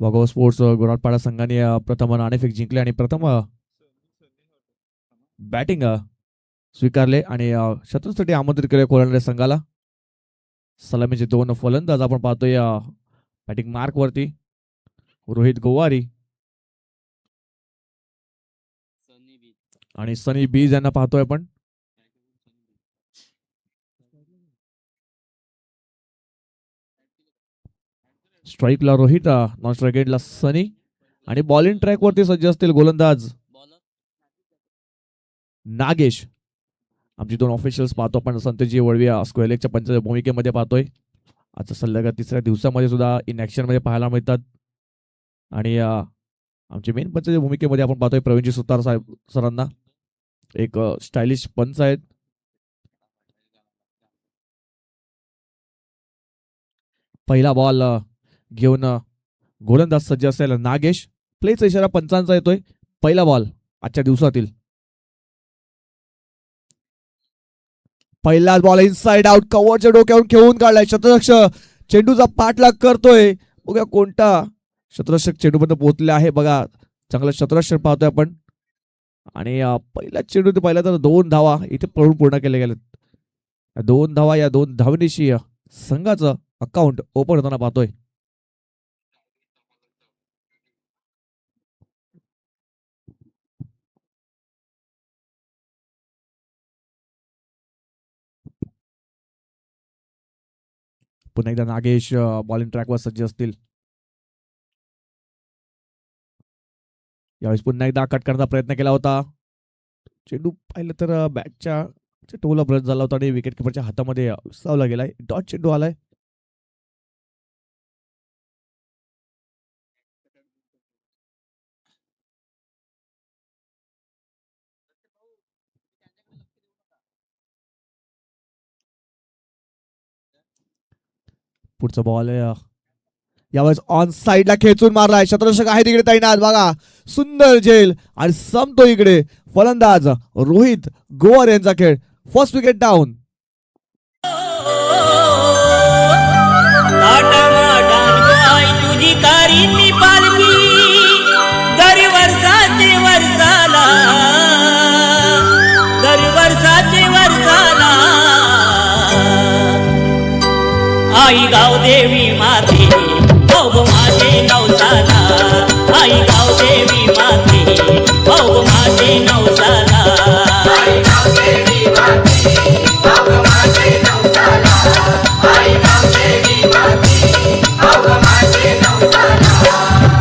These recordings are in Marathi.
वाघोबा स्पोर्ट्स गोराटपाडा संघाने प्रथम नाणेफेक जिंकले आणि प्रथम बॅटिंग स्वीकारले आणि शतरूसाठी आमंत्रित केले कोलंडे संघाला. सलामीचे 2 फलंदाज आपण पाहतोय बॅटिंग मार्क वरती. रोहित गोवारी आणि सनी बीज यांना पाहतोय आपण. स्ट्राईकला रोहित, नॉन स्ट्राईक एंडला सनी आणि बॉलिंग ट्रॅक वरती सज्ज असतील गोलंदाज नागेश. आमची 2 ऑफिशियल्स पाहतो आपण. संतजी वळवी स्क्वेअरलेगच्या पंचाच्या भूमिकेमध्ये पाहतोय. आजच्या सलग तिसऱ्या दिवसामध्ये सुद्धा इन ऍक्शन मध्ये पाहायला मिळतात. आणि आमच्या मेन पंचाच्या भूमिकेमध्ये आपण पाहतोय प्रवीणजी सुतार साहेब सरांना. एक स्टायलिश पंच आहेत. पहिला बॉल घेऊन गोलंदाज सज्ज असेल नागेश. प्लेचा इशारा पंचांचा येतोय. पहिला बॉल आजच्या दिवसातील. पहिलाच बॉल इनसाइड आउट, कव्हरच्या डोक्यावरून खेळून काढलाय. शतरक्षक चेंडूचा पाठलाग करतोय. बघा कोणता शतरक्षक चेंडूपर्यंत पोहोचले आहे. बघा चांगलं शतरक्षक पाहतोय आपण. आणि पहिला चेंडू पाहिला तर 2 धावा इथे पळून पूर्ण केले गेलेत. 2 धावा, या 2 धावनीशी संघाचं अकाउंट ओपन होताना पाहतोय. पुन्हा एकदा नागेश बॉलिंग ट्रॅकवर सज्ज असतील. यावेळेस पुन्हा एकदा कट करण्याचा प्रयत्न केला होता. चेंडू पाहिलं तर बॅटच्या टोला ब्रश झाला होता आणि विकेट किपरच्या हातामध्ये सावला गेलाय. डॉट चेंडू आलाय. पुढचा बॉल यावेळेस ऑन साईडला खेचून मारलाय. शतरक्षक आहे तिकडे तैनात. बघा सुंदर झेल आणि संपतो इकडे फलंदाज रोहित गोवार यांचा खेळ. First wicket down. आई गाव देवी माते भोग माझे नवसाला. आई गाव देवी माते भोग माझे नवसाला. आई गाव देवी माते भोग माझे नवसाला. आई गाव देवी माते भोग माझे नवसाला.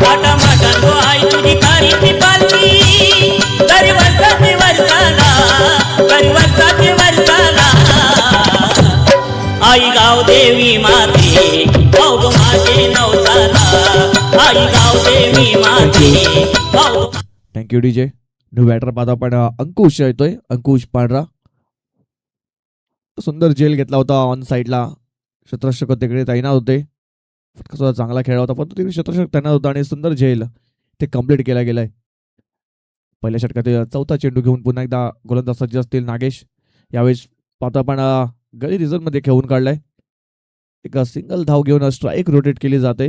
माटा माटा तो आई तुझी कारी पालकी. दर वर्षाचे वर्षाला, दर वर्षाचे वर्षाला. आई गाव देवी माते भोग माझे नवसाला. आई गाव देवी माते भोग. Thank you DJ. न्यू बॅटर पाहता पण अंकुश येतोय. अंकुश पांढरा. सुंदर झेल घेतला होता ऑन साईडला. शतरक्षक तिकडे तैनात होते. फटका सुद्धा चांगला खेळला होता पण तिकडे शतरक्षक तैनात होता आणि सुंदर झेल ते कम्प्लीट केला गेलाय. पहिल्या षटकात चौथा चेंडू घेऊन पुन्हा एकदा गोलंदाज सज्ज असतील नागेश. यावेळेस पाहता आपण गली रिझर्व मध्ये खेळून काढलाय. एक सिंगल धाव घेऊन स्ट्राईक रोटेट केली जाते.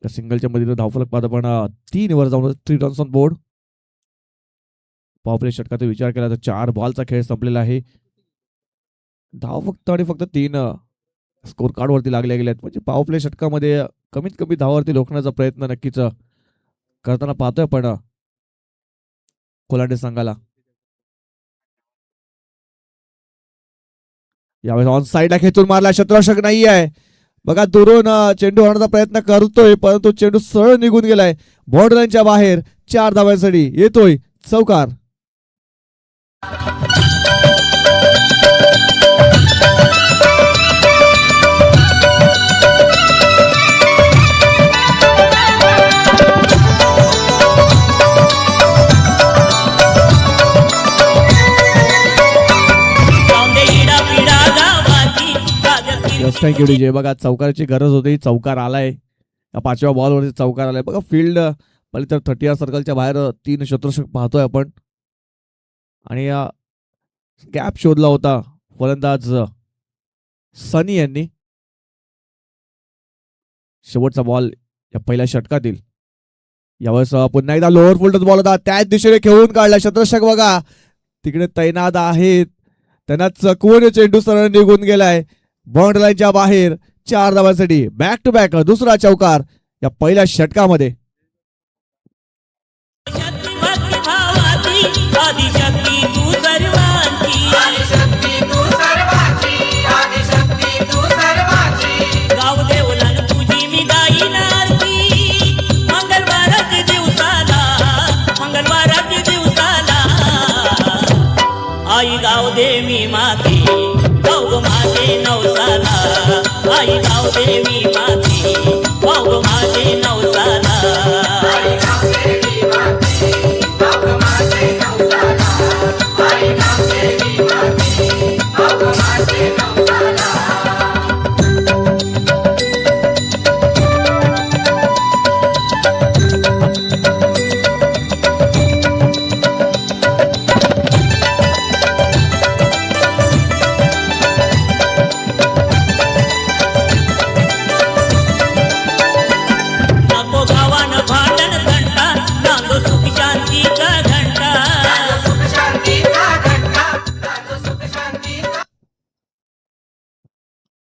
सिंगलच्या मध्ये धावफलक पाहता पण 3 वर जाऊन 3 रन्स ऑन बोर्ड. पॉवरप्ले षटकाचा विचार केला तर 4 बॉलचा खेळ संपलेला आहे. धाव फक्त आणि फक्त 3 स्कोर कार्ड वरती लागले गेले आहेत. म्हणजे पॉवरप्ले षटकामध्ये कमीत कमी धावावरती रोखण्याचा प्रयत्न नक्कीच करताना पाहतोय आपण कोलांडे संघाला. यावेळेस ऑन साईडला खेचून मारला. शतरक्षक नाही आहे. बघा दुरून चेंडू हाणण्याचा प्रयत्न करतोय परंतु चेंडू सरळ निघून गेलाय. बॉर्डरलाईनच्या बाहेर. 4 धावांसाठी येतोय चौकार. Thank you DJ. बघा चौकाराची गरज होती. चौकार आलाय. 5व्या बॉलवरती चौकार आलाय. बघा फील्ड पहिले तर 30 सर्कलच्या बाहेर 3 शतरक्षक पाहतोय आपण. आणि गॅप शोधला होता फलंदाज सनी यांनी. शेवटचा बॉल या पहिल्या षटकातील. यावेळेस पुन्हा एकदा लोअर फुलटच बॉल होता, त्याच दिशेने खेळून काढला क्षेत्ररक्षक बघा तिकडे तैनात आहेत. त्यांना चकवून चेंडू सरळ निघून गेलाय बाउंड्री लाईनच्या बाहेर. 4 धावांसाठी बॅक टू बॅक दुसरा चौकार या पहिल्या षटकामध्ये. शक्ती भक्ती भावाची आदिशक्ती तू सर्वांची गाव देवला तुझी मी गाईन आरती मंगळवाराच्या दिवसाला आई गाव देवी माते भाऊ माझे नवसाला आई गाव देवी माते भाऊ माझे नवसाला नको गावानं भांडण घंटा नांदो सुख शांतीचा घंटा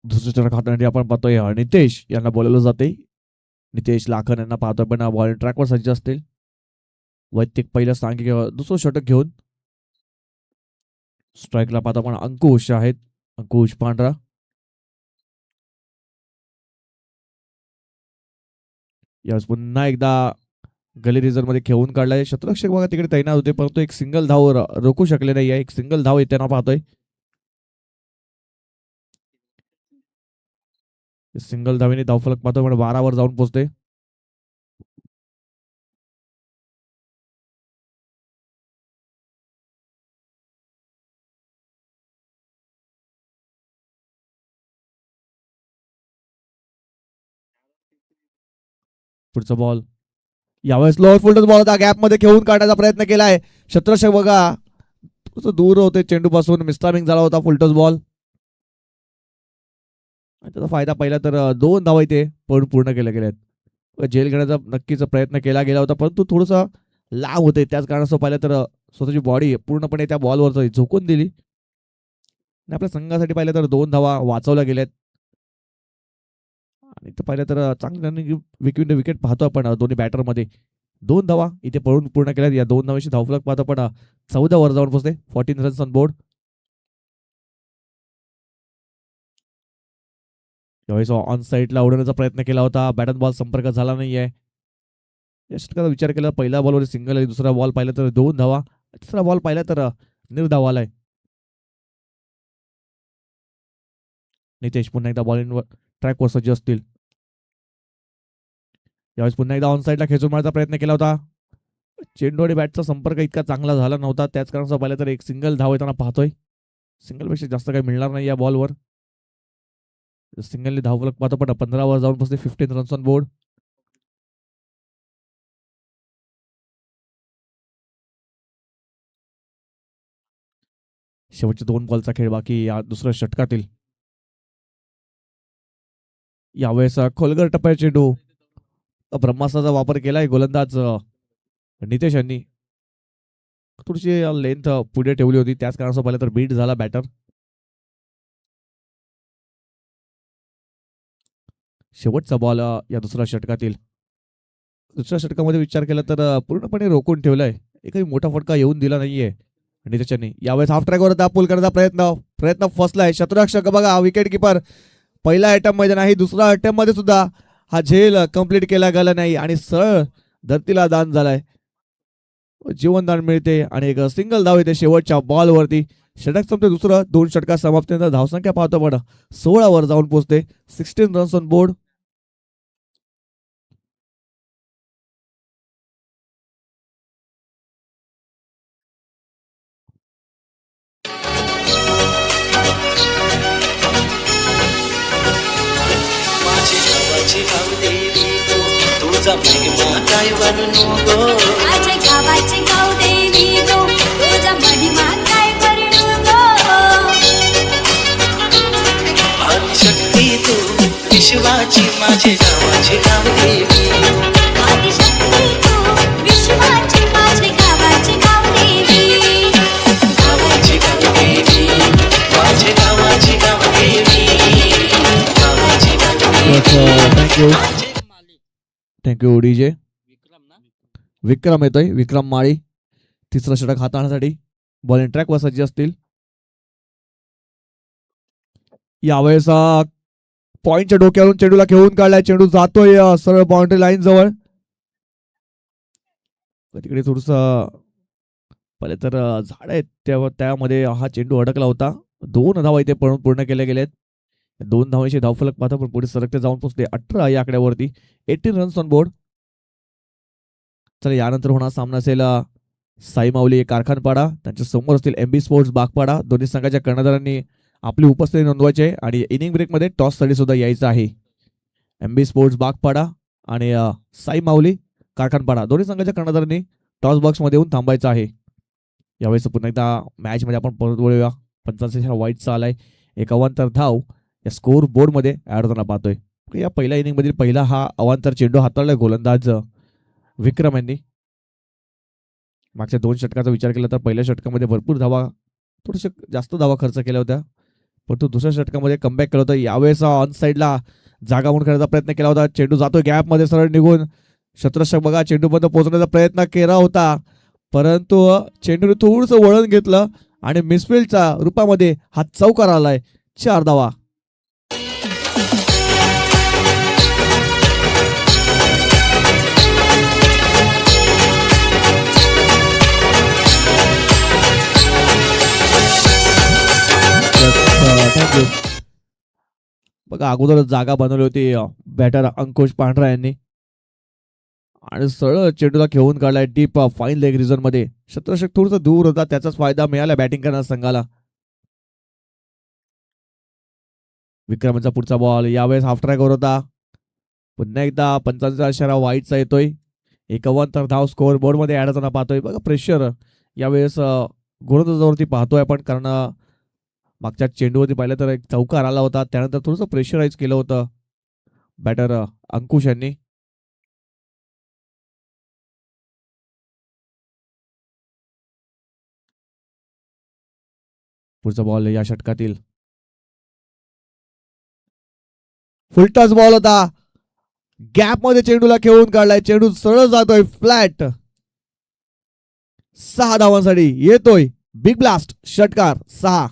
दुसऱ्या षटक हाताळण्यासाठी आपण पाहतोय नितेश यांना बोलवलं जाते. नितेश लाखन यांना पाहतोय पण बॉल ट्रॅकवर सज्ज असतील. वैयक्तिक पहिलं सांघिक दुसरं षटक घेऊन स्ट्राईकला पाहतो आपण अंकुश आहेत. अंकुश पांढरा. यावेळेस पुन्हा एकदा गली रिझर्व मध्ये खेळून काढलाय. क्षेत्ररक्षक बघा तिकडे तैनात होते परंतु एक सिंगल धाव रोखू शकले नाही. एक सिंगल धाव येताना पाहतोय. सिंगल धावेने धावफलक पाहतोय पण 12 वर जाऊन पोहोचते. पुढचा बॉल यावेळेस लोअर फुलटच बॉल होता. गॅप मध्ये खेळून काढण्याचा प्रयत्न केलाय. क्षेत्ररक्षक बघा थोडंसं दूर होते चेंडू पासून. मिस्टामिंग झाला होता फुलटच बॉल. त्याचा फायदा पहिला तर 2 धावा इथे पण पूर्ण केल्या गेल्यात. झेल घेण्याचा नक्कीच प्रयत्न केला गेला होता परंतु थोडंसं लांब होते. त्याच कारणास्तव पाहिलं तर स्वतःची बॉडी पूर्णपणे त्या बॉलवर झोकून दिली. आणि आपल्या संघासाठी पाहिलं तर 2 धावा वाचवल्या गेल्यात. आणि इथं पाहिलं तर चांगली विकेट पाहतो आपण दोन्ही बॅटरमध्ये. 2 धावा इथे पळून पूर्ण केल्यात. या 2 धावांची धावफलक पाहतो आपण 14 वर जाऊन पोहोचते. 14 रन्स ऑन बोर्ड. यावेळेस ऑन साईडला उडवण्याचा प्रयत्न केला होता. बॅट अँड बॉल संपर्क झाला नाहीये. या षटकाचा विचार केला पहिला बॉलवर सिंगल आहे. दुसरा बॉल पाहिला तर 2 धावा. तिसरा बॉल पाहिला तर निर्धाव आलाय. नितेश पुन्हा एकदा बॉलिंग ट्रॅकवर सज्ज असतील. यावेळेस पुन्हा एकदा ऑन साईडला खेचून मारण्याचा प्रयत्न केला होता. चेंडू आणि बॅटचा संपर्क इतका चांगला झाला नव्हता. त्याच कारणास्तव पाहिलं तर एक सिंगल धाव येताना पाहतोय. सिंगलपेक्षा जास्त काही मिळणार नाही या बॉलवर. सिंगलने धावफलक पाहतो पण 15 वर जाऊन पोहोचते. 15 रन्स ऑन बोर्ड. शेवटच्या 2 बॉलचा खेळ बाकी या दुसऱ्या षटकातील. यावेळेस खोलगर टप्प्याचे चेंडू ब्रह्मास्त्राचा वापर केलाय गोलंदाज नितेश यांनी. थोडीशी लेंथ पुढे ठेवली होती त्याच कारणास्तव पाहिलं तर बीट झाला बॅटर. शेवटचा बॉल या दुसऱ्या षटकातील. दुसऱ्या षटकामध्ये विचार केला तर पूर्णपणे रोखून ठेवलाय. एकही मोठा फटका येऊन दिला नाहीये नितेशने. यावेळेस हाफ ट्रॅकवर पूल करण्याचा प्रयत्न फसलाय. क्षेत्ररक्षक बघा विकेट किपर पहिल्या अटेम्प्ट मध्ये नाही दुसऱ्या अटेम्प्ट मध्ये सुद्धा हा झेल कंप्लीट केला गेला नाही आणि सरळ धरतीला दान झालाय. जीवनदान मिळते आणि एक सिंगल धाव येते शेवटच्या बॉलवरती. षटक संपते दुसरं. 2 षटकात समाप्तीनंतर धावसंख्या पाहतो पण 16 वर जाऊन पोहोचते. 16 रन्स ऑन बोर्ड. तुझा महिमा काय वर्णू गो. माझ्या गावाची गाव देवी गो. तुझा महिमा काय वर्णू गो. आदिशक्ती तू विश्वाची माझे गावाची गावदेवी आदिशक्ती तू विश्वाची माझी गावाची गावदेवी गावाची गावदेवी माझे गावाची गावदेवी गावाची गावदेवी थँक्यू डीजे. विक्रम येतोय, विक्रम माळी तिसरा षटक हाताळण्यासाठी बॉलिंग ट्रॅक वर सज्ज असतील. यावेळेस पॉइंटच्या डोक्यावरून चेंडूला खेळून काढलाय. चेंडू जातोय सरळ बाउंड्री लाईन जवळ. तिकडे थोडस पहिले तर झाड आहेत त्यामध्ये हा चेंडू अडकला होता. 2 धावा इथे पूर्ण केल्या गेलेत. 2 धावांची धावफलक पाहता पण पुढे सरकते जाऊन पोहोचते 18 या आकड्यावरती. 18 रन्स ऑन बोर्ड. चला यानंतर होणार सामना असेल साई माऊली कारखानपाडा त्यांच्या समोर असतील एमबी स्पोर्ट्स बागपाडा. दोन्ही संघाच्या कर्णधारांनी आपली उपस्थिती नोंदवायची आहे आणि इनिंग ब्रेकमध्ये टॉस साठी सुद्धा यायचं आहे. एमबी स्पोर्ट्स बागपाडा आणि साई माऊली कारखानपाडा दोन्ही संघाच्या कर्णधारांनी टॉस बॉक्समध्ये येऊन थांबायचं आहे. यावेळेस पुन्हा एकदा मॅचमध्ये आपण परत वळूया. 85 वाईटचा आलाय. 1 अवांतर धाव या स्कोर बोर्डमध्ये ऍड होताना पाहतोय. या पहिल्या इनिंग मधील पहिला हा अवांतर चेंडू हाताळलाय गोलंदाज विक्रम यांनी. मागच्या 2 षटकाचा विचार केला तर पहिल्या षटकामध्ये भरपूर धावा थोडस जास्त धावा खर्च केल्या होत्या परंतु दुसऱ्या षटकामध्ये कमबॅक केलं होतं. यावेळेस ऑन साईडला जागा म्हणून खेळण्याचा प्रयत्न केला होता. चेंडू जातोय गॅपमध्ये सरळ निघून. शतरक्षक बघा चेंडूपर्यंत पोहोचण्याचा प्रयत्न केला होता परंतु चेंडूने थोडंसं वळण घेतलं आणि मिसफिल्डच्या रूपामध्ये हा चौकार आलाय. 4 धावा. थँक्यू. बघा अगोदर जागा बनवली होती बॅटर अंकुश पांढरा यांनी आणि सरळ चेंडूला खेळून काढलाय डीप फाईन लेग रिझन मध्ये. शतरक्षक थोडंसं दूर होता त्याचाच फायदा मिळाला बॅटिंग करणाऱ्या संघाला. विक्रमचा पुढचा बॉल यावेळेस हाफ ट्रॅकवर होता. पुन्हा एकदा 55 इशारा वाईटचा येतोय. 1 अवांतर धाव स्कोअर बोर्ड मध्ये ऍड होताना पाहतोय. बघा प्रेशर यावेळेस गोलंदाजावरती पाहतोय आपण कारण मागच्या चेंडूवरती पाहिलं तर एक चौकार आला होता त्यानंतर थोडंसं प्रेशराईज केलं होतं बॅटर अंकुश यांनी. पुढचा बॉल या षटकातील फुलटच बॉल होता. गॅप मध्ये चेंडूला खेळून काढलाय. चेंडू सरळ जातोय फ्लॅट. 6 धावांसाठी येतोय बिग ब्लास्ट. षटकार 6.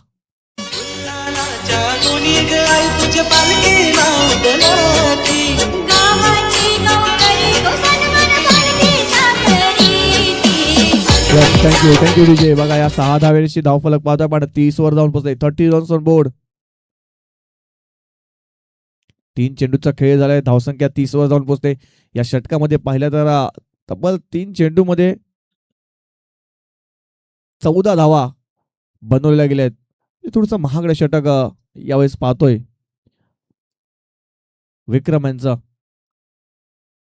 दोन्ही ग आई तुझे पालखी नावदलाती गावाची नोकरी तो सन्मान करते चाकरीती. Thank you DJ. बघा या 6 धावेची धावफलक पाहतोय पण 30 वर जाऊन पोहोचले. 30 रन्स ऑन बोर्ड. 3 चेंडूचा खेळ झालाय. धावसंख्या 30 वर जाऊन पोहोचते. या षटकामध्ये पाहिलं तर तब्बल 3 चेंडू मध्ये 14 धावा बनवलेल्या गेल्यात. थोडस महागडं षटक यावेळेस पाहतोय विक्रम यांचा.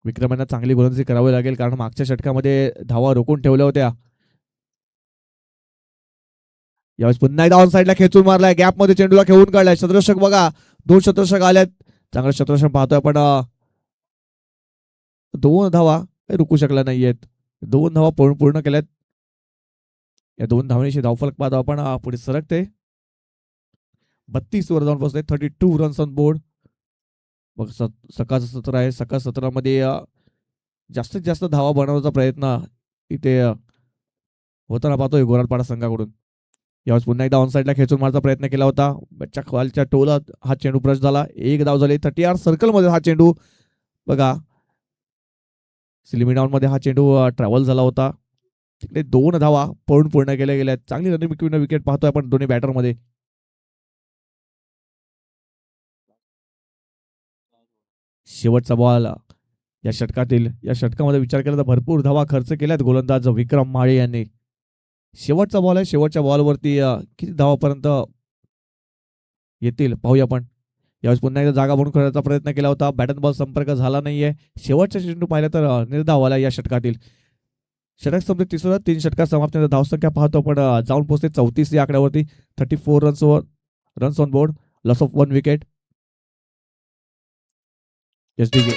विक्रम यांना चांगली गोलंदाजी करावी लागेल कारण मागच्या षटकामध्ये धावा रोखून ठेवल्या होत्या. यावेळेस पुन्हा एकदा ऑन साईडला खेचून मारलाय. गॅप मध्ये चेंडूला खेळून काढलाय. शतरक्षक बघा 2 शतरक्षक आल्यात. चांगलं शतरक्षक पाहतोय पण 2 धावा रोखू शकल्या नाहीयेत. 2 धावा पूर्ण केल्यात. या 2 धावांची धावफलक पाहतो आपण पुढे सरकते. 32 वर जाऊन पोहोचले. 32 रन्स ऑन बोर्ड. मग सकाळचं सत्र आहे. सकाळ सत्रामध्ये जास्तीत जास्त धावा बनवण्याचा प्रयत्न इथे होताना पाहतोय गोराडपाडा संघाकडून. यावेळेस पुन्हा एकदा ऑन साईडला खेचून मारण्याचा प्रयत्न केला होता. बच्चा खालच्या टोलात हा चेंडू ब्रश झाला. 1 धाव झाली. 30 सर्कल मध्ये हा चेंडू बघा सिलिमी मध्ये हा चेंडू ट्रॅव्हल झाला होता. तिकडे 2 धावा पूर्ण केल्या गेल्या. चांगली रनिंग विकेट पाहतोय आपण दोन्ही बॅटर मध्ये. शेवटचा बॉल या षटकामध्ये विचार केला तर भरपूर धावा खर्च केल्यात गोलंदाज विक्रम माळे यांनी. शेवटचा बॉल आहे. शेवटच्या बॉलवरती किती धावापर्यंत येतील पाहूया आपण. यावेळेस पुन्हा एकदा जागा बनवून करण्याचा प्रयत्न केला होता. बॅट अँड बॉल संपर्क झाला नाहीये. शेवटचा चेंडू पाहिला तर निर्धाव आला या षटकातील. षटक संपले 3 षटकात समाप्त. धावसंख्या पाहतो आपण जाऊन पोहोचते 34 या आकड्यावरती. 34 runs on board. Loss of 1 wicket. Yes, DJ.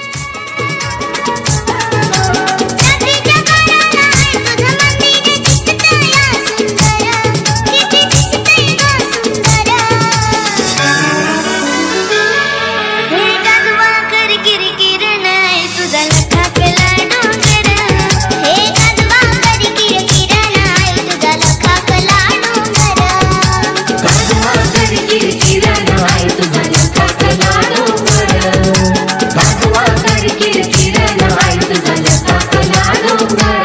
रात्रीच्या काळाला तुझं मंदिर दिसतं या सुंदर, किती दिसतंय गं सुंदर. हे गाजवा कर किरकिर नाही तुझा लखाकला डोंगर. हे गाजवा कर किरकिर नाही तुझा लखाकला डोंगर. गाजवा कर किरकिर नाही तुझा लखाकला डोंगर. गाजवा कर किरकिर नाही तुझा लखाकला डोंगर.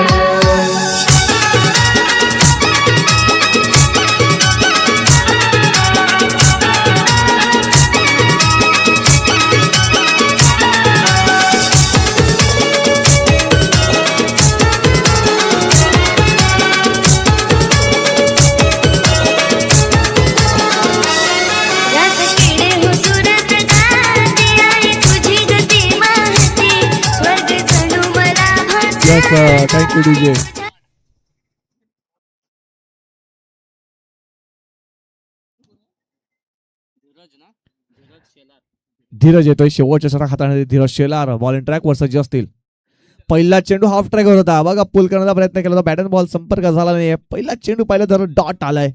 रात किडे हो सुरत गाते आहे तुझी गती वाहते. स्वर्ग जणू मला भासला. Yes, thank you, DJ. Dheeraj येतोय शेवटच्या षटक हाताळण्यासाठी. Dheeraj Shelar ball in track वर सज्ज असतील. पहिला चेंडू हाफ ट्रॅकवर होता. बघा पुल करण्याचा प्रयत्न केला होता. बॅट अँड बॉल संपर्क झाला नाही. पहिला चेंडू पाहिला तर डॉट आलाय.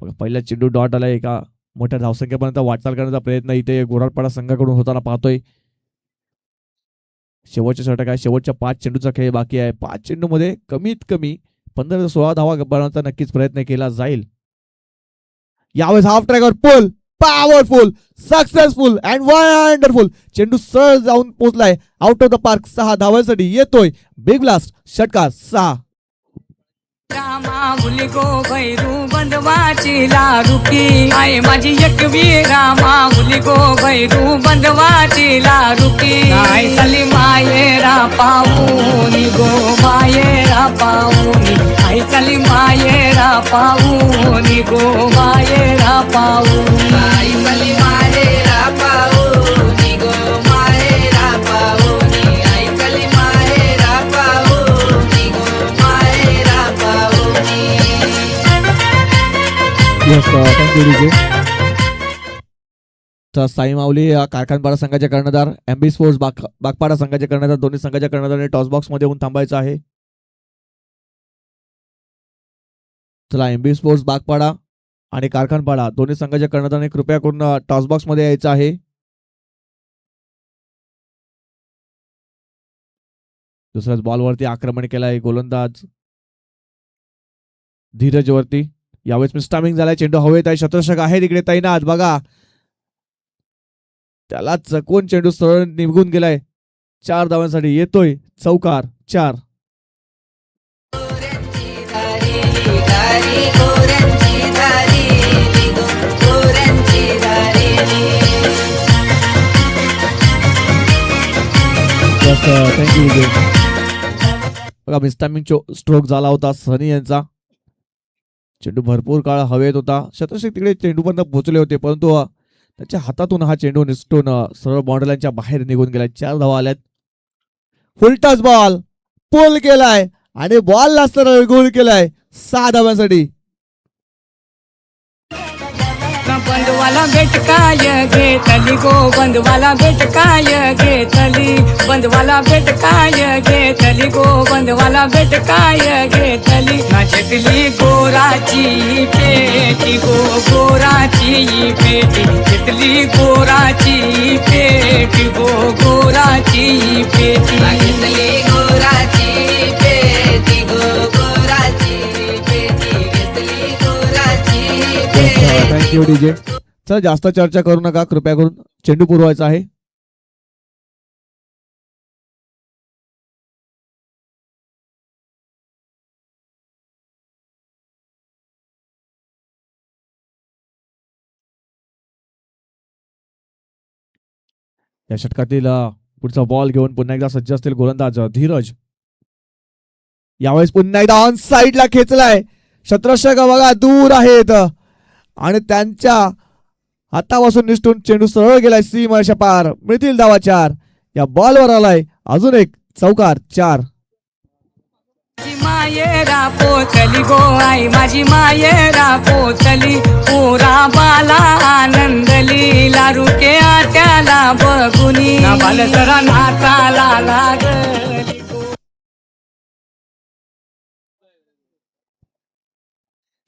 बघा पहिला चेंडू डॉट आलाय. एका मोठ्या धावसंख्येपर्यंत वाटचाल करण्याचा प्रयत्न इथे गोराडपाडा संघाकडून होताना पाहतोय. शेवटच्या षटक आहे. शेवटच्या 5 चेंडूचा खेळ बाकी आहे. 5 चेंडू मध्ये कमीत कमी 15 ते 16 धावा बनवण्याचा नक्कीच प्रयत्न केला जाईल. यावेळेस हाफ ट्रॅकवर पुल पॉवरफुल सक्सेसफुल अँड वंडरफुल चेंडू सरळ जाऊन पोहोचलाय आउट ऑफ द पार्क. 6 धावांसाठी येतोय बिग ब्लास्ट. षटकार 6. रामा मुली गो भैरू बंधवाची लारुकी आहे माझी एकवी. रामा मुली गो भैरू बंधवाची लारुकी. काय चली मायेरा पाऊनी गो मायेरा पाऊनी. आई चली मायेरा पाऊनी गो मायेरा पाऊनी. आई चली मायेरा पाऊनी गो मायेरा पाऊनी. आई चली मायेरा पाऊनी गो मायेरा पाऊनी. Yes thank you DJ. तर साई माऊली कारखानपाडा संघाचे कर्णधार, एमबी स्पोर्ट्स बागपाडा संघाचे कर्णधार, दोन्ही संघाच्या कर्णधारांनी टॉस बॉक्स मध्ये येऊन थांबायचं आहे. चला एमबी स्पोर्ट्स बागपाडा आणि कारखानपाडा दोन्ही संघाच्या कर्णधारांनी कृपया करून टॉस बॉक्स मध्ये यायचं आहे. दुसऱ्याच बॉलवरती आक्रमण केलंय गोलंदाज धीरज वरती. यावेळेस मिस्टामिंग झालाय. चेंडू हवेत आहे. शतरषक आहे तिकडे तैनात. बघा त्याला चकवून चेंडू सरळ निघून गेलाय. 4 धावांसाठी येतोय चौकार 4. थँक्यू. बघा मिस्टामिंग स्ट्रोक झाला होता सनी यांचा. चेंडू भरपूर काळ हवेत होता. शतरषक तिकडे चेंडूपर्यंत पोहोचले होते परंतु त्याच्या हातातून हा चेंडू निसटून सरळ बाउंड्रीच्या बाहेर निघून गेलाय. 4 धावा आल्यात. फुल टच बॉल पुल केलाय आणि बॉल सरळ गोल केलाय 6 धावांसाठी. बंधवाला भेटकाय घेतली गो बंधवाला भेटकाय घेतली. बंधवाला भेटकाय घेतली गो बंधवाला भेटकाय घेतली. नाचतली गोराची पेटी गो गोराची पेटी. घेतली गोराची पेटी गो गोराची पेटी. घेतली गोराची पेटी गो गोराची पेटी. घेतली गोराची पेटी. Thank you DJ. चल जास्त चर्चा करू नका कृपया करून. चेंडू पुरवायचा आहे. या षटकातील पुढचा बॉल घेऊन पुन्हा एकदा सज्ज असतील गोलंदाज धीरज. यावेळेस पुन्हा एकदा ऑन साइडला खेचलाय. शतरषक बघा दूर आहेत आणि त्यांच्या हातापासून निसटून चेंडू सरळ गेलाय सीमारेषा पार. मिळतील धावा 4. या बॉलवर आलाय अजून एक चौकार 4. मायेरा पोचली गो आई माझी मायेरा पोचली पुरा बाला आनंदली लारुके आट्याला बघुनी बालसरा नाचाला लागली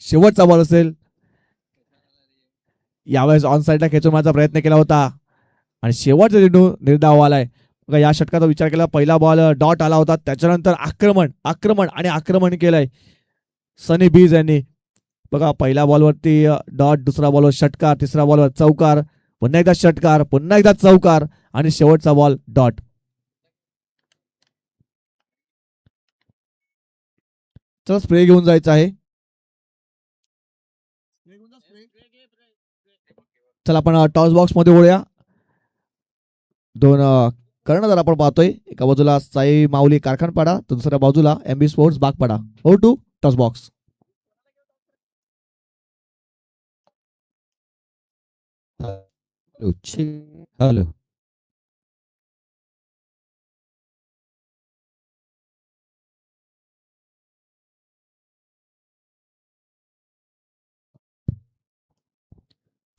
शेवटचा बॉल असेल. यावेळेस ऑन साईडला खेचून मारण्याचा प्रयत्न केला होता आणि शेवटचा चेंडू निर्धाव आलाय. बघा या षटकाचा विचार केला, पहिला बॉल डॉट आला होता, त्याच्यानंतर आक्रमण केलंय सनी बीज यांनी. बघा पहिल्या बॉलवरती डॉट, दुसरा बॉलवर षटकार, तिसऱ्या बॉलवर चौकार, पुन्हा एकदा षटकार, पुन्हा एकदा चौकार आणि शेवटचा बॉल डॉट. चला स्प्रे घेऊन जायचं आहे. चला आपण टॉस बॉक्स मध्ये वळूया. दोन कर्णधार आपण पाहतोय, एका बाजूला साई माऊली कारखानपाडा तर दुसऱ्या बाजूला MB स्पोर्ट्स बागपाडा. हो टू टॉस बॉक्स. हॅलो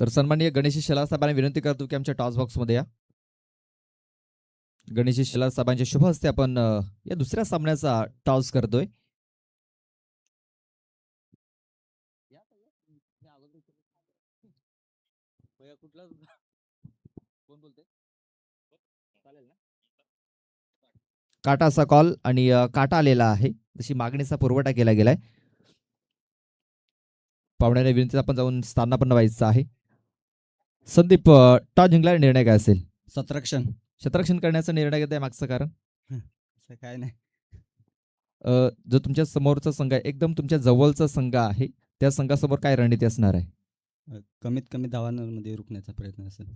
तर सन्माननीय गणेश शेलार साहेबांना विनंती करतो की आमच्या टॉस बॉक्स मध्ये या. गणेश शेलार साहेबांच्या शुभ हस्ते आपण या दुसऱ्या सामन्याचा टॉस करतोय. काटा असा कॉल आणि काटा आलेला आहे, जशी मागणीचा पुरवठा केला गेलाय. पाहुण्याने विनंती आपण जाऊन स्थानापन्न व्हायचं आहे. संदीप, टॉस जिंकला निर्णय काय असेल? शतरक्षण करण्याचा निर्णय घेत आहे, मागचं कारण काय नाही. जो तुमच्या समोरचा संघ आहे, एकदम तुमच्या जवळचा संघ आहे, त्या संघासमोर काय रणनीती असणार आहे? कमीत कमी धावांमध्ये रोखण्याचा प्रयत्न असेल.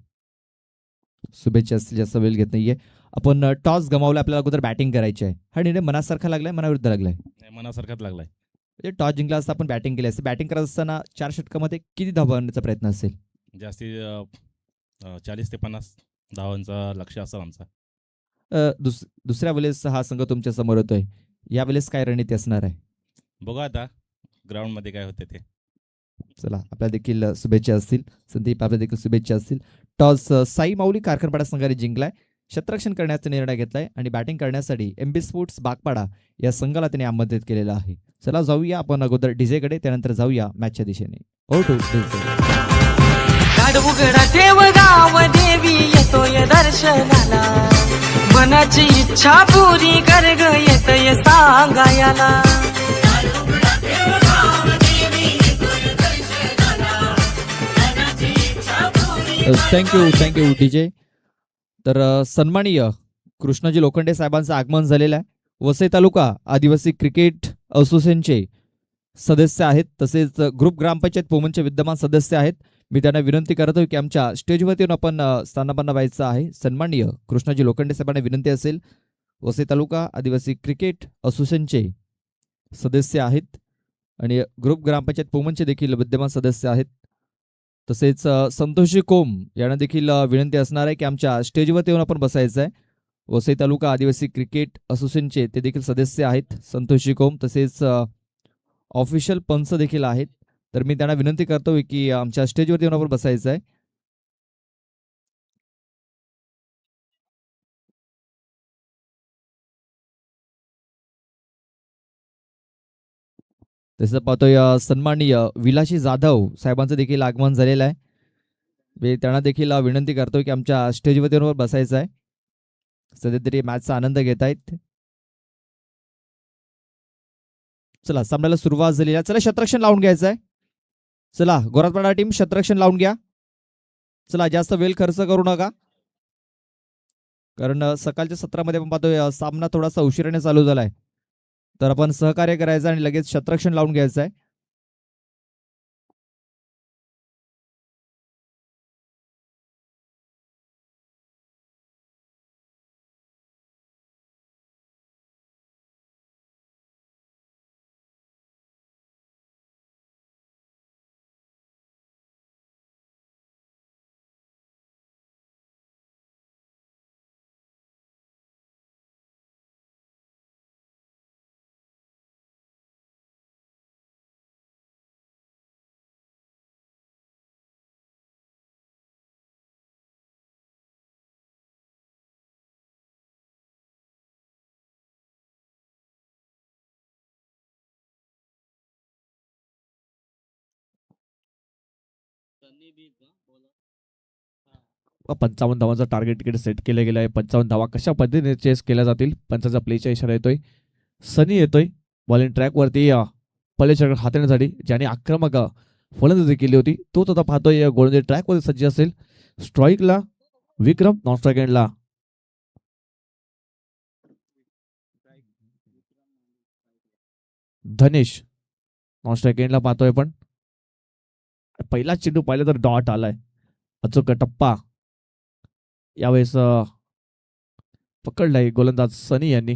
शुभेच्छा असतील, जास्त वेळ घेत नाहीये. आपण टॉस गमावला, आपल्याला अगोदर बॅटिंग करायची आहे. हा निर्णय मनासारखा लागलाय, मनाविरुद्ध लागलाय? मनासारखाच लागलाय. म्हणजे टॉस जिंकला असता आपण बॅटिंग केली असते. बॅटिंग करत असताना 4 षटकामध्ये किती धावा आणण्याचा प्रयत्न असेल? जास्ती 40 ते 50 धावांचा लक्ष असेल आमचा. दुसऱ्या वेळेस हा संघ तुमच्या समोर होतोय, या वेळेस काय रणनीती असणार आहे? बघू आता ग्राउंडमध्ये काय होते ते. चला आपल्या देखील शुभेच्छा असतील. संदीप, आपल्या देखील शुभेच्छा असतील. टॉस साई माऊली कारखानपाडा संघाने जिंकलाय, क्षेत्ररक्षण करण्याचा निर्णय घेतलाय आणि बॅटिंग करण्यासाठी MB स्पोर्ट्स बागपाडा या संघाला त्यांनी आमंत्रित केलेलं आहे. चला जाऊया आपण अगोदर डीजेकडे, त्यानंतर जाऊया मॅचच्या दिशेने. हो टू गाड उघडा देव गाव देवी येतोय दर्शनाला, मनाची इच्छा पुरी कर ग येतय सांगायला. Thank you DJ. तर सन्माननीय कृष्णाजी लोखंडे साहेबांचं आगमन झालेलं आहे. वसई तालुका आदिवासी क्रिकेट असोसिएशनचे सदस्य आहेत, तसेच ग्रुप ग्रामपंचायत पोमनचे विद्यमान सदस्य आहेत. मी त्यांना विनंती करतो की आमच्या स्टेजवरती येऊन आपण स्थानापन्न व्हायचं आहे. सन्माननीय कृष्णाजी लोखंडे साहेबांना विनंती असेल, वसई तालुका आदिवासी क्रिकेट असोसिएशनचे सदस्य आहेत आणि ग्रुप ग्रामपंचायत पोमनचे देखील विद्यमान सदस्य आहेत. तसेच संतोषी कोम यांना देखील विनंती असणार आहे की आमच्या स्टेजवरती येऊन आपण बसायचं आहे. वसई तालुका आदिवासी क्रिकेट असोसिएशनचे ते देखील सदस्य आहेत, संतोषी कोम. तसेच ऑफिशियल पंच देखील आहेत. तर मी त्यांना विनंती करतो की आमच्या स्टेजवरती येऊन आपण बसायचं आहे. तसं पाहतोय सन्माननीय विलाशी जाधव साहेबांचं देखील आगमन झालेलं आहे. मी त्यांना देखील विनंती करतो की आमच्या स्टेजवरती येऊन बसायचं आहे. सध्या तरी मॅचचा आनंद घेत आहेत. चला सामन्याला सुरुवात झालेली आहे. चला शतरक्षण लावून घ्यायचं आहे. चला गोरातपाडा टीम शतरक्षण लावून घ्या. चला जास्त वेळ खर्च करू नका, कारण सकाळच्या सत्रामध्ये आपण पाहतोय सामना थोडासा उशिराने चालू झालाय. तर आपण सहकार्य करायचं आणि लगेच शतरक्षण लावून घ्यायचं आहे. 55 धावांचा टार्गेट तिकडे सेट केलं गेलं आहे. 55 धावा कशा पद्धतीने चेस केल्या जातील पंचाचा प्लेचा इशारा येतोय. सनी येतोय बॉलिंग ट्रॅकवरती पहिल्या षटक हाताळण्यासाठी ज्याने आक्रमक फलंदाजी केली होती तोच आता पाहतोय गोलंदाजी ट्रॅकवरती सज्ज असेल. स्ट्राईकला विक्रम, नॉन स्ट्राईक एंडला धनेश. नॉन स्ट्राईक एंडला पाहतोय पण पहिला चेंडू पाहिला तर डॉट आलाय. अचूक टप्पा यावेळेस पकडलाय गोलंदाज सनी यांनी.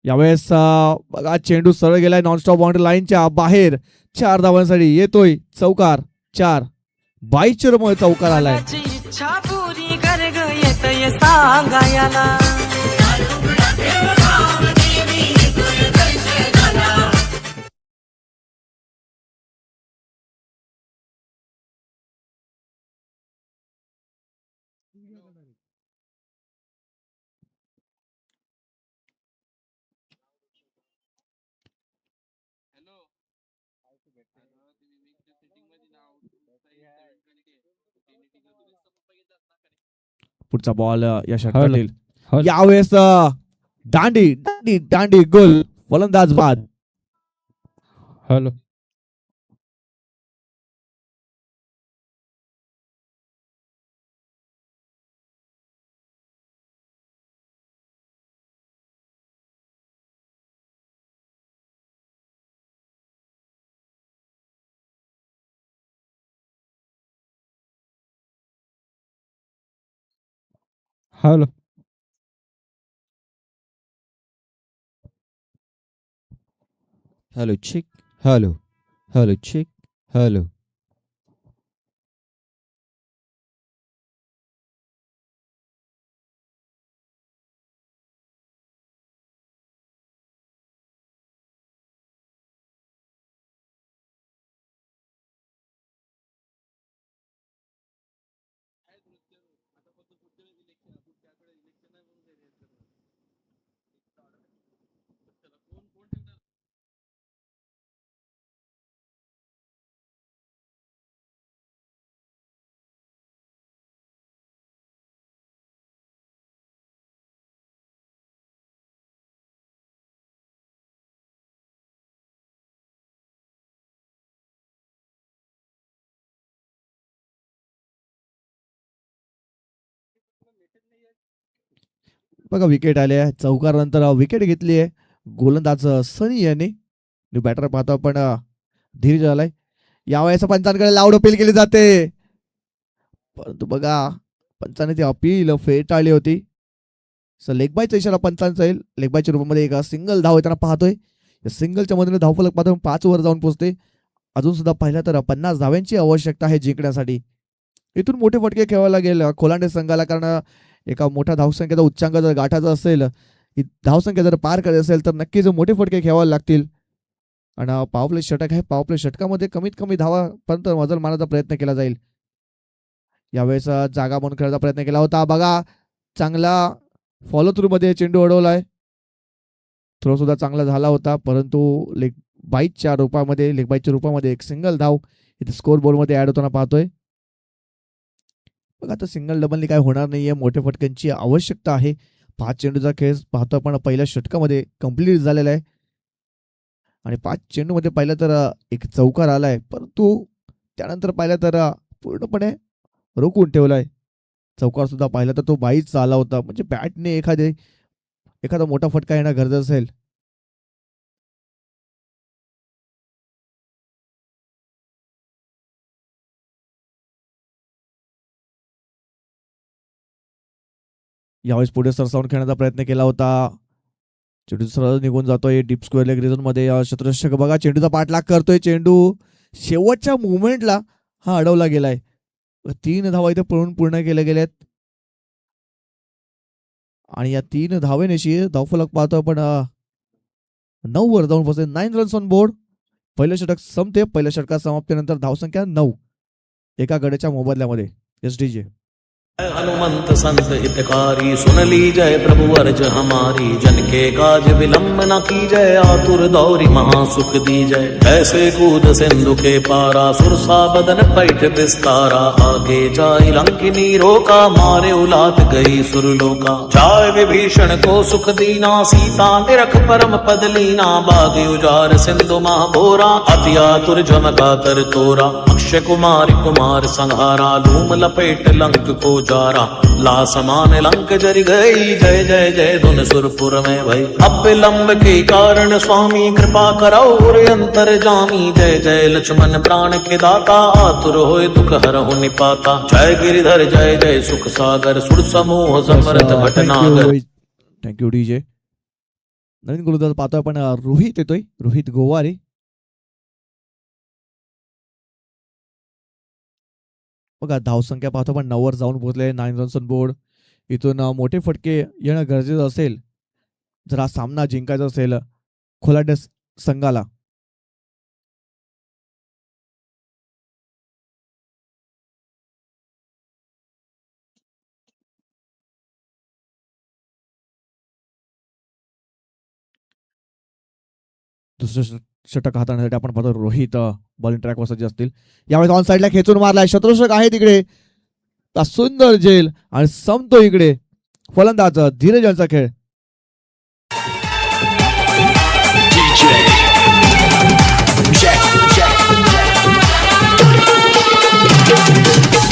यावेळेस बघा चेंडू सरळ गेलाय नॉनस्टॉप बाउंड्री लाईनच्या बाहेर. 4 धावांसाठी येतोय चौकार. 4 22 रनमुळे चौकार आलाय. इच्छा पुरी कर ग येतय सांगायला. पुढचा बॉल या षटकातील यावेळेस दांडी दांडी दांडी गोल. फलंदाज बाद. हॅलो हॅलो हॅलो चिक हॅलो हॅलो चिक हॅलो बघा विकेट आले आहे. चौकार नंतर विकेट घेतली आहे गोलंदाज सनी यांनी. न्यू बॅटर पाहतो आपण धीर झालाय. यावेळेस पंचांकडे लाऊड अपील केली जाते परंतु बघा पंचाने ती अपील फेटाळली होती. लेग बायचा इशारा पंचांचा येईल. लेग बायच्या रूपामध्ये एक सिंगल धाव येताना पाहतोय. या सिंगलच्या मधून धावफलक पाहतो 5 वर जाऊन पोहोचते. अजून सुद्धा पाहिलं तर 50 धाव्यांची आवश्यकता आहे जिंकण्यासाठी. इथून मोठे फटके खेळायला गेले खोलांडे संघाला कारण एका मोठ्या धावसंख्येचा उच्चांक जर गाठायचा असेल ही धावसंख्या जर पार करायची असेल तर नक्कीच मोठे फटके खेळावे लागतील. आणि पॉवर षटक आहे. पॉवर षटकामध्ये कमीत कमी धावापर्यंत मजल मारण्याचा प्रयत्न केला जाईल. यावेळेस जागा म्हणून खेळायचा प्रयत्न केला होता. बघा चांगला फॉलो थ्रू मध्ये चेंडू अडवलाय. थ्रो सुद्धा चांगला झाला होता परंतु लेग बाईच्या रूपामध्ये एक सिंगल धाव इथे स्कोर बोर्ड मध्ये ऍड होताना पाहतोय. बघा आता सिंगल डबलनी काय होणार नाहीये. मोठ्या फटक्यांची आवश्यकता आहे. 5 चेंडूचा खेळ पाहतो आपण पहिल्या षटकामध्ये कम्प्लीट झालेला आहे आणि 5 चेंडूमध्ये पाहिलं तर एक चौकार आलाय परंतु त्यानंतर पाहिलं तर पूर्णपणे रोखून ठेवलाय. चौकार सुद्धा पाहिला तर तो 22 आला होता. म्हणजे बॅटने एखादा मोठा फटका येणं गरजेचं असेल. यावेळेस पुढे सरसावून खेळण्याचा प्रयत्न केला होता. चेंडू सरळ निघून जातोय डीप स्क्वेअर लेग रिझन मध्ये. शतरक्षक बघा चेंडूचा पाठलाग करतोय. चेंडू शेवटच्या मुवमेंटला हा अडवला गेलाय. 3 धावा इथे पूर्ण केल्या गेल्यात आणि या 3 धावेनेशी धावफलक पाहतो आपण 9 वर जाऊन पोहोचते. 9 रन्स ऑन बोर्ड. पहिलं षटक संपते. पहिल्या षटकात समाप्तीनंतर धावसंख्या 9 एका गड्याच्या मोबदल्यामध्ये. SDJ हनुमंत संत हितकारी सुन ली जय प्रभु अर्ज हमारी जन के काज विलंब न की जय आतुर दौरी महासुख दी जय ऐसे कूद सिंधु के पारा सुरसा बदन पैठ विस्तारा आगे जाय लंकिनी रोका मारे उलात गई सुरलोका जाय विभीषण को सुख दीना सीता निरख परम पद लीना बाग उजार सिंधु महाभोरा अति आतुर जमका तर तोरा अक्षय कुमार संहारा धूम लपेट लंक को जारा ला समान लंक जर गई जय जय जय धुन सुरपुर में भई अब विलंब के कारण स्वामी कृपा करो और अंतर जामी जय जय लक्ष्मण प्राण के दाता आतुर होए दुख हरहु निपाता जय गिरिधर जय जय सुख सागर सुर समूह समर्थ भटनागर. Thank you DJ. नवीन गोलंदाज पाहतोय आपण रोहित येतोय, रोहित गोवारे. बघा धावसंख्या पाहतो पण 9 वर जाऊन पोहोचले. 9 रन्स ऑन बोर्ड. इथून मोठे फटके येणं गरजेचं असेल जर हा सामना जिंकायचा असेल खोलाटे संघाला. दुसरं षटक हाताळण्यासाठी आपण पाहतो रोहित बॉलिंग ट्रॅकवर सज्ज असतील. यावेळेस ऑन साईडला खेचून मारलाय, शत्रुषक आहे तिकडे. सुंदर झेल आणि संपतो इकडे फलंदाज धीरज यांचा खेळ.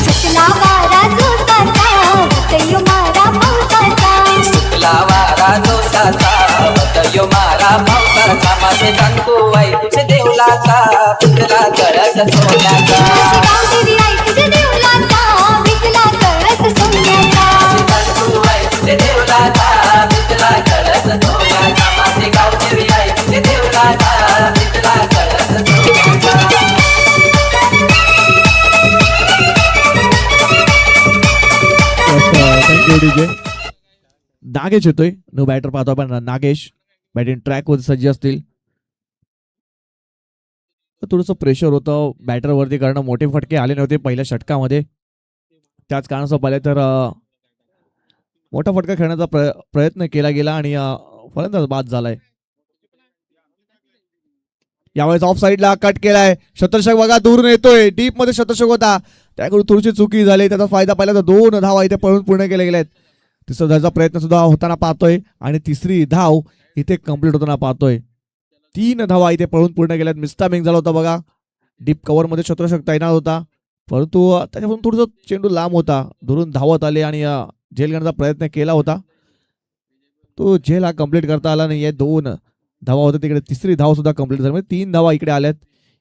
सुकला वारा जोसाचा वतयो मारा पावसाचा सुकला वारा जोसाचा वतयो मारा पावसाचा माझे कांकू आई तुझे देवलाचा पिकला कळस सोन्याचा गावदेवी आई तुझे देवलाचा विकला कळस सोन्याचा कांकू आई तुझे देवलाचा पिकला कळस सोन्याचा माझे गावदेवी आई तुझे देवलाचा पिकला कळस सोन्याचा. Thank you DJ. नागेश येतोय, नो बॅटर पाहतो आपण. नागेश बॅटिंग ट्रॅक वर सज्ज असतील. थोडंसं प्रेशर होतं बॅटर वरती कारण मोठे फटके आले नव्हते पहिल्या षटकामध्ये. त्याच कारणास्तव पाहिले तर मोठा फटका खेळण्याचा प्रयत्न केला गेला आणि फलंदाज बाद झालाय. यावेळेस ऑफ साईडला कट केलाय. शतरषक बघा दूरून येतोय, डीप मध्ये शतरषक होता त्याकडून थोडीशी चुकी झाली. त्याचा फायदा पाहिला तर 2 धावा इथे पळून पूर्ण केले गेलेत. तिसरा धावाचा प्रयत्न सुद्धा होताना पाहतोय आणि तिसरी धाव इथे कम्प्लीट होताना पाहतोय. 3 धावा इथे पळून पूर्ण केल्यात. मिस्टामिंग झाला होता बघा. डीप कव्हर मध्ये शतरषक तैनात होता परंतु त्याच्यापासून थोडंसं चेंडू लांब होता. दुरून धावत आले आणि झेल घेण्याचा प्रयत्न केला होता. तो झेल हा कम्प्लीट करता आला नाहीये. 2 धावा होते तिकडे. तिसरी धाव सुद्धा कम्प्लीट झाली म्हणजे 3 धावा इकडे आल्यात.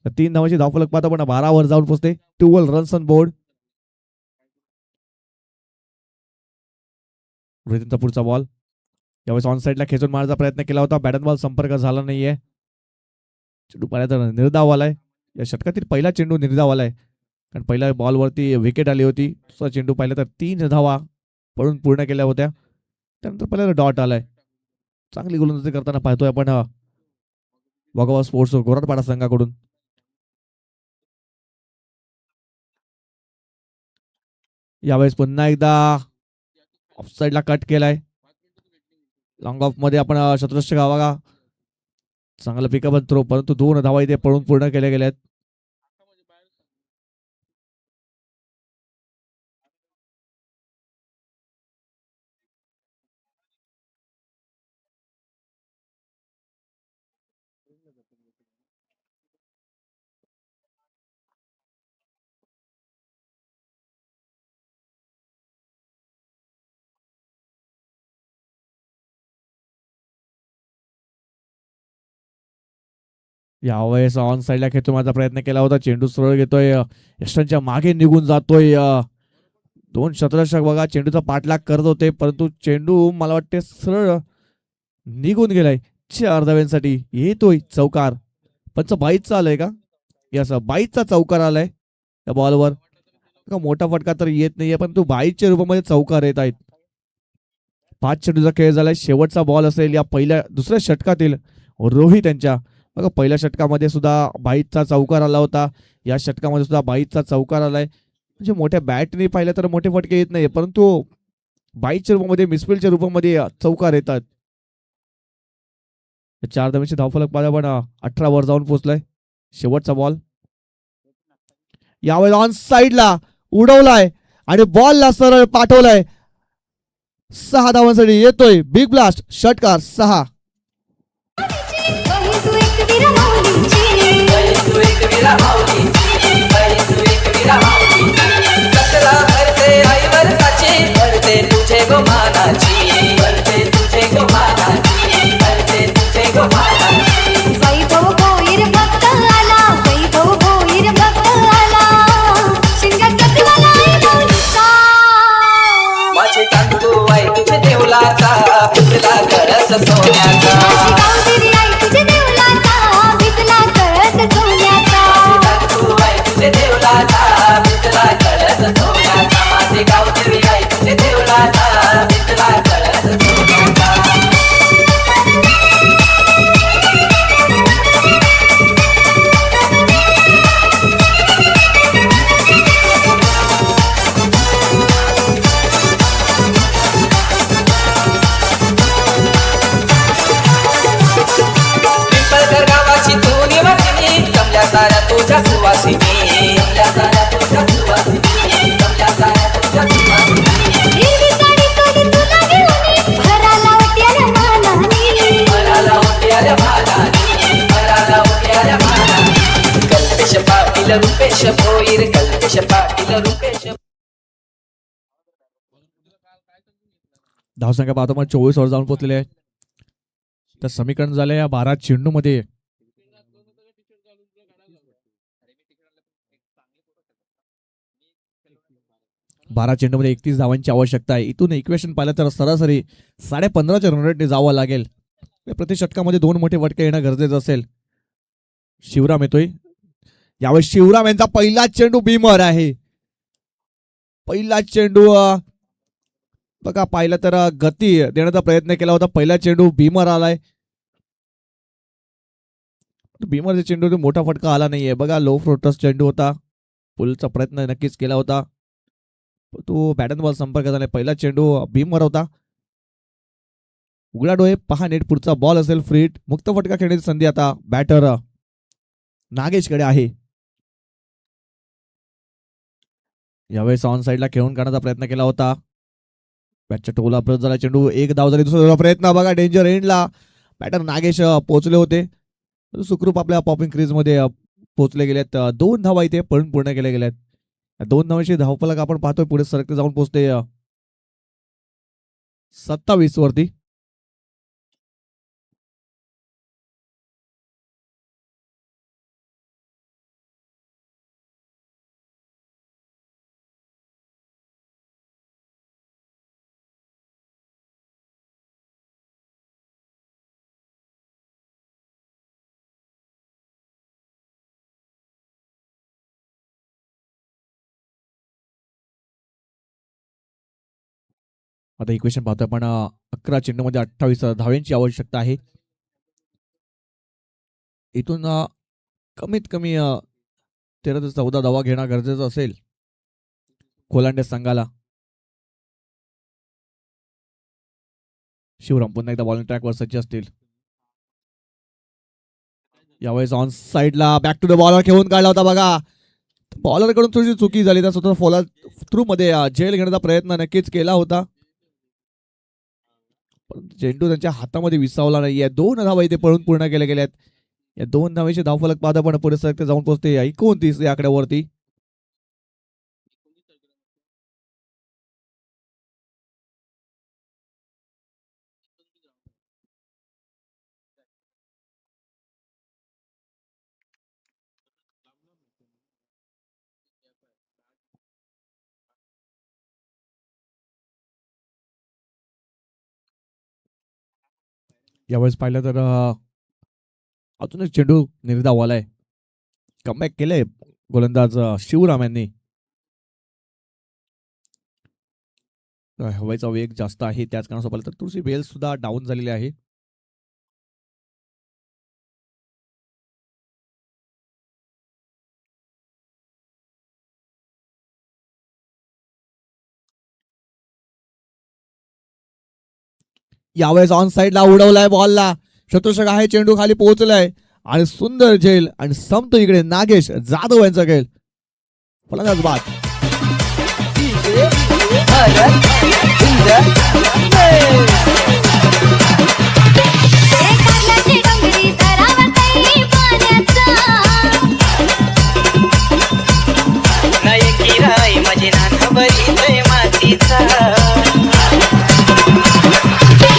3 धावांची धावफलक पाहता पण 12 वर जाऊन पोहोचते. 12 रन्स ऑन बोर्ड. रोहितचा पुढचा बॉल यावेळेस ऑन साईडला खेचून मारण्याचा प्रयत्न केला होता. बॅट बॉल संपर्क झाला नाहीये. चेंडू पाहिला तर निर्धाव आलाय. या षटकातील पहिला चेंडू निर्धाव आलाय कारण पहिल्या बॉलवरती विकेट आली होती. दुसरा चेंडू पाहिला तर 3 धावा पळून पूर्ण केल्या होत्या. त्यानंतर पहिला डॉट आलाय. चांगली गोलंदाजी करताना पाहतोय आपण वाघोबा स्पोर्ट्स गोराडपाडा संघाकडून. यावेळेस पुन्हा एकदा ऑफ साईडला कट केलाय. लॉंग ऑफ मध्ये आपण शतरषक बघा चांगला पिकअप थ्रो परंतु 2 धावा इथे पळून पूर्ण केल्या गेल्यात. यावेळेस ऑन साईडला खेचून माझा प्रयत्न केला होता. चेंडू सरळ घेतोय, यष्टांच्या मागे निघून जातोय. 2 शतरषक बघा चेंडूचा पाठलाग करत होते परंतु चेंडू मला वाटते सरळ निघून गेलाय. 4 धाव्यांसाठी येतोय चौकार. 22चा आलाय का? यस 22चा चौकार आलाय या बॉलवर. मोठा फटका तर येत नाहीये पण तो 22च्या रूपामध्ये चौकार येत आहेत. 5 चेंडूचा खेळ झालाय. शेवटचा बॉल असेल या दुसऱ्या षटकातील रोहित यांच्या. बघा पहिल्या षटकामध्ये सुद्धा 22चा चौकार आला होता. या षटकामध्ये सुद्धा 22चा चौकार आलाय. म्हणजे मोठ्या बॅटने पाहिलं तर मोठे फटके येत नाही, परंतु बाईकच्या रूपामध्ये मिसफिल्डच्या रूपामध्ये चौकार येतात. 4 धावांची धावफलक पाहिला पण 18 वर जाऊन पोहोचलाय. शेवटचा बॉल यावेळेला ऑन साइडला उडवलाय आणि बॉलला सरळ पाठवलाय. 6 धावांसाठी येतोय बिग ब्लास्ट. षटकार 6. बाई तू एक वीरा माऊलीची बाई तू एक वीरा माऊलीची, बाई तू एक वीरा माऊलीची. सतरा भरते आईवर साची, भरते तुझे गोमानाची, भरते तुझे गोमानाची, भरते तुझे गोमानाची. वैभव भोईर भक्त आला, वैभव भोईर भक्त आला, शिंगात सतवाला आई माऊलीचा. माझे तांदूळ आहे तुझे देवलाचा, भिजला गरस सोन्याचा. माझी गावदेवी आई तुझे देवलाचा, भिजला कळस सोन्याचा. तांदूळ आहे तुझे देवलाचा, भिजला गरस सोन्याचा. माझे गावदेवी आहे तुझे देवलाचा, भिजला गरस सोन्याचा. पिंपळकर गावाची तू निवासिनी, जमल्या साऱ्या तुझ्या सुवासिनी, जमल्या साऱ्या तुझ्या सुवासिनी, जमल्या साऱ्या तुझ्या सुवासिनी. हिरवी साडी तोली तुला घेऊन घराला वाट्याला मानानी. मनाला उठ्याल्या मानानी, मनाला उठ्याल्या मानानी. कल्पेश पाटील रुपेश भोईर, कल्पेश पाटील रुपेश. धावसंख्या पाहतो मग 24 वर जाऊन पोहोचलेले आहे. तर समीकरण झालं या 12 चेंडूमध्ये. बारा चेंडूमध्ये 31 धावांची आवश्यकता आहे. इथून इक्वेशन पाहिलं तर सरासरी 15.5 रन रेटने जावं लागेल. प्रति षटकामध्ये 2 मोठे फटके येणं गरजेचं असेल. शिवराम येतोय यावेळी. शिवराम यांचा पहिला चेंडू बीमर आहे. पहिला चेंडू बघा पाहिलं तर गती देण्याचा प्रयत्न केला होता. पहिला चेंडू भीमर आलाय. भीमरचा चेंडू मोठा फटका आला नाहीये. बघा लो फ्लोटस चेंडू होता. पुलचा प्रयत्न नक्कीच केला होता. तो बॅटन बॉल संपर्क झाला. पहिला चेंडू भीमर होता. उघडा डोळे पहा नेट. पुढचा बॉल असेल फ्री हिट. मुक्त फटका खेळण्याची संधी आता बॅटर नागेशकडे आहे. यावेळेस ऑन साइडला खेळून काढण्याचा प्रयत्न केला होता. बॅटच्या टोला प्रत झाला चेंडू. एक धाव झाली. दुसरा प्रयत्न बघा डेंजर एंडला बॅटर नागेश पोहोचले होते. सुखरूप आपल्या पॉपिंग क्रीज मध्ये पोहोचले गेलेत. 2 धावा इथे पळून पूर्ण केल्या गेल्यात. 2 धावांची धावफलक आपण पाहतोय पुढे सरकते जाऊन पोहोचते 27 वरती. आता इक्वेशन पाहतोय आपण 11 चेंडूमध्ये 28 धावांची आवश्यकता आहे. इथून कमीत कमी 13 ते 14 धावा घेणं गरजेचं असेल कोलांडे संघाला. शिवराम पुन्हा एकदा बॉलिंग ट्रॅकवर सज्ज असतील. यावेळेस ऑन साइडला बॅक टू द बॉलर खेळून काढला होता. बघा बॉलर कडून थोडीशी चुकी झाली. त्या स्वतः फॉलो थ्रू मध्ये झेल घेण्याचा प्रयत्न नक्कीच केला होता. चेंडू त्यांच्या हातामध्ये विसावला नाहीये. 2 धावा इथे पळून पूर्ण केल्या गेल्यात. या 2 धावांचे धावफलक पाहता पण पुढे सरकते जाऊन पोहोचते 29 या आकड्यावरती. यावेळेस पाहिलं तर अजून एक चेंडू निर्धावालाय. कमबॅक केलंय गोलंदाज शिवराम यांनी. हवेचा वेग जास्त आहे त्याच कारणासोबत पाहिलं तर थोडीशी वेल सुद्धा डाऊन झालेली आहे. यावेळेस ऑन साईडला उडवलाय बॉलला. शत्रुषक आहे, चेंडू खाली पोहोचलाय आणि सुंदर झेल आणि संपतो इकडे नागेश जाधव यांचा खेळ. फलंदाज बाद. भरत कारल्याची डोंगरी सरावतई पाण्याचा नायकी राय माझी नाथ बरी मातीचा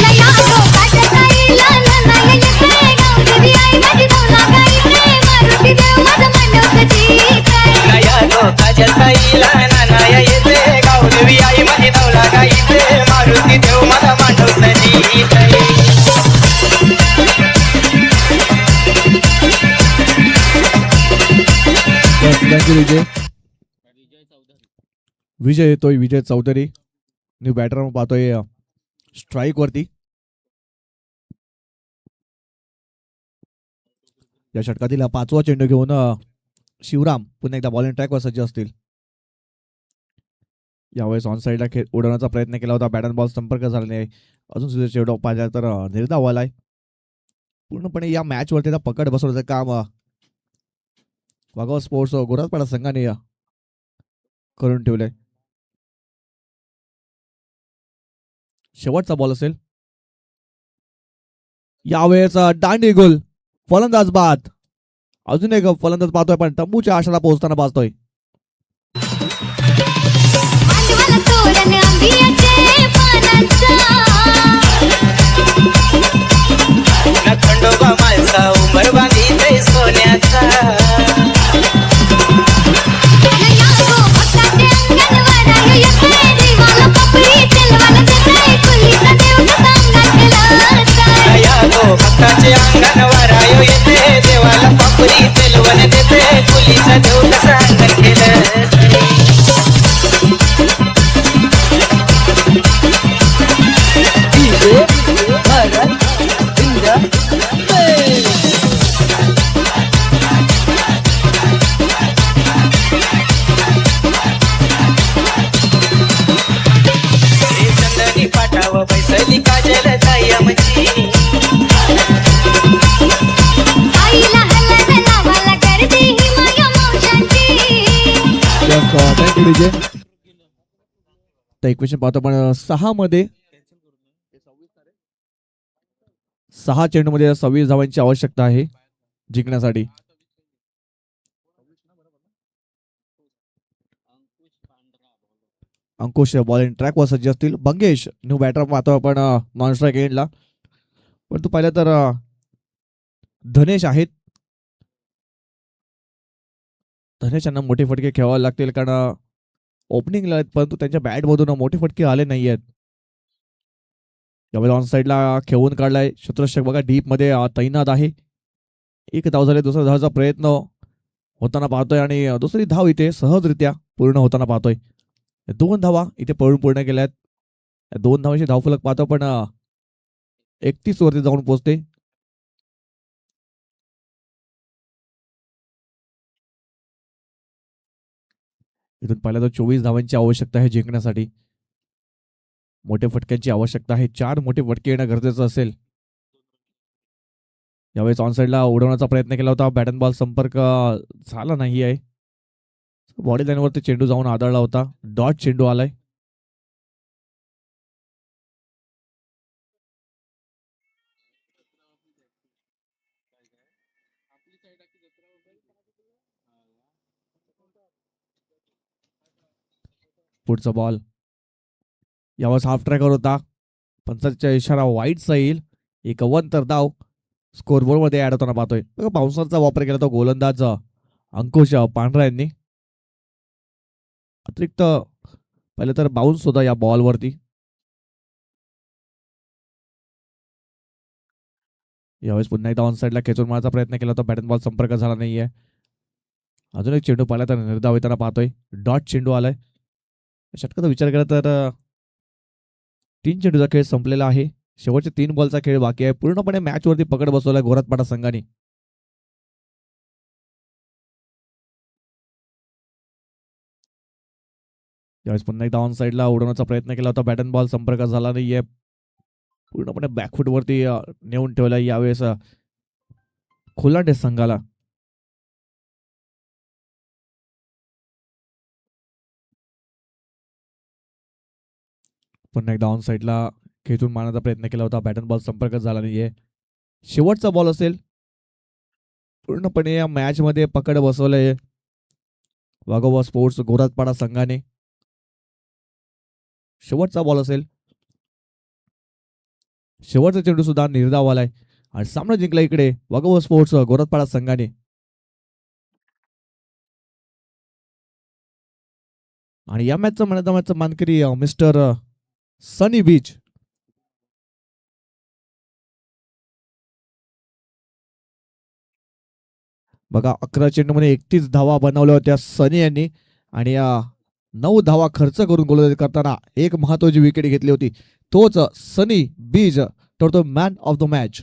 नया गोपाच्या ताईला नाही येते गावदेवी आई माझी धौला गाईचे मारुती देव माझं मनोकची काय नया लोकाच्या ताईला नानाया येते गावदेवी आई माझी धवला गाईते मारुती देव माझा मांडव नदी विजय विजय येतोय. विजय चौधरी न्यू बॅटर पाहतोय स्ट्राईक वरती. या षटकातील 5वा चेंडू घेऊन शिवराम पुन्हा एकदा बॉलिंग ट्रॅकवर सज्ज असतील. यावेळेस ऑन साईडला खेळ उडवण्याचा प्रयत्न केला होता. बॅट अँड बॉल संपर्क झाला नाही. अजून सुद्धा चेंडू पाहिजे तर निर्धाव आलाय. पूर्णपणे या मॅच वरती पकड बसवण्याचं काम वाघाव स्पोर्ट्स गोराजपाडा संघाने करून ठेवलंय. शेवटचा बॉल असेल. यावेळेस दांडी गोल. फलंदाज बाद. अजून एक फलंदाज पाहतोय पण तंबूच्या आशाला पोहोचताना पाहतोय. मांडवाला तोरण आंबियाचे पानाचा खंडोबा मालसा उमर बांधीते सोन्याचा नया गोपाच्या अंगणवाडा येते देवाला पपई तेलवाला देते कुलीचा देव सांगायला नया गो भक्ताचे अंगण वरायो येते देवाला पापरी तेलवण देते कुलीचा देव कसा अंगण केलं चंदनी पाठाव बैसली काजल तायमची आईला हल्ला लावाला करते ही माया मावशांची थँक्यू विजय. तर एक क्वेश्चन पाहतो पण 6 मध्ये 6 चेंडू मध्ये 26 धावांची आवश्यकता आहे जिंकण्यासाठी. अंकुश बॉलिंग ट्रॅकवर सज्ज असतील. बंगेश न्यू बॅटर पाहतो आपण नॉन स्ट्राईक एंडला. पण तू पाहिलं तर धनेश आहेत. धनेश यांना मोठे फटके खेळावे लागतील कारण ओपनिंगला आहेत परंतु त्यांच्या बॅटमधून मोठे फटके आले नाही आहेत. यावेळी ऑन साईडला खेळून काढलाय. शत्रुषक बघा डीप मध्ये तैनात आहे. एक धाव झाले. दुसरा धावाचा प्रयत्न होताना पाहतोय आणि दुसरी धाव इथे सहजरित्या पूर्ण होताना पाहतोय. 2 धावा इथे पळून पूर्ण केल्यात. 2 धावांची धावफलक पाहतो पण 31 वरती जाऊन पोहोचते. इथून पहिला तर 24 धावांची आवश्यकता आहे जिंकण्यासाठी. मोठ्या फटक्यांची आवश्यकता आहे. 4 मोठे फटके येणं गरजेचं असेल. यावेळेस ऑन साईडला उडवण्याचा प्रयत्न केला होता. बॅट अँड बॉल संपर्क झाला नाही आहे. बॉडी लाईनवरती चेंडू जाऊन आदळला होता. डॉट चेंडू आलाय. पुढचा बॉल यावेळेस हाफ ट्रॅकर होता. पंचाचा इशारा वाईटचा येईल. 51 धाव स्कोरबोर्ड मध्ये ऍड होताना पाहतोय. बाउन्सरचा वापर केला तो गोलंदाज अंकुश पांढरा यांनी. अतिरिक्त पहिले तर बाउन्स होता या बॉलवरती. यावेळेस पुन्हा एकदा ऑन साईडला खेचून मारण्याचा प्रयत्न केला होता. बॅट अँड बॉल संपर्क झाला नाहीये. अजून एक चेंडू पाहिला तर निर्धाव येताना पाहतोय. डॉट चेंडू आलाय. षटकाचा विचार केला तर 3 चेंडूचा खेळ संपलेला आहे. शेवटचे 3 बॉलचा खेळ बाकी आहे. पूर्णपणे मॅच वरती पकड बसवलाय गोराजपाडा संघाने. यावेळेस पुन्हा एकदा ऑन साईडला उडवण्याचा प्रयत्न केला होता. बॅट अँड बॉल संपर्क झाला नाहीये. पूर्णपणे बॅकफूटवरती नेऊन ठेवला यावेळेस कोल्हाटे संघाला. पुन्हा एकदा ऑन साईडला खेचून मारण्याचा प्रयत्न केला होता. बॅट अँड बॉल संपर्क झाला नाहीये. शेवटचा बॉल असेल. पूर्णपणे या मॅच मध्ये पकड बसवलंय वाघोबा स्पोर्ट्स गोराजपाडा संघाने. शेवटचा बॉल असेल. शेवटचा चेंडू सुद्धा निर्धाव आलाय आणि सामना जिंकला इकडे वाघोबा स्पोर्ट्स गोराजपाडा संघाने. आणि या मॅचचा मॅचचा मानकरी मिस्टर सनी बीच. बघा 11 चेंडूमध्ये 31 धावा बनवल्या होत्या सनी यांनी आणि 9 धावा खर्च करून गोलंदाजी करताना एक महत्वाची विकेट घेतली होती. तोच सनी बीज ठरतो मॅन ऑफ द मॅच.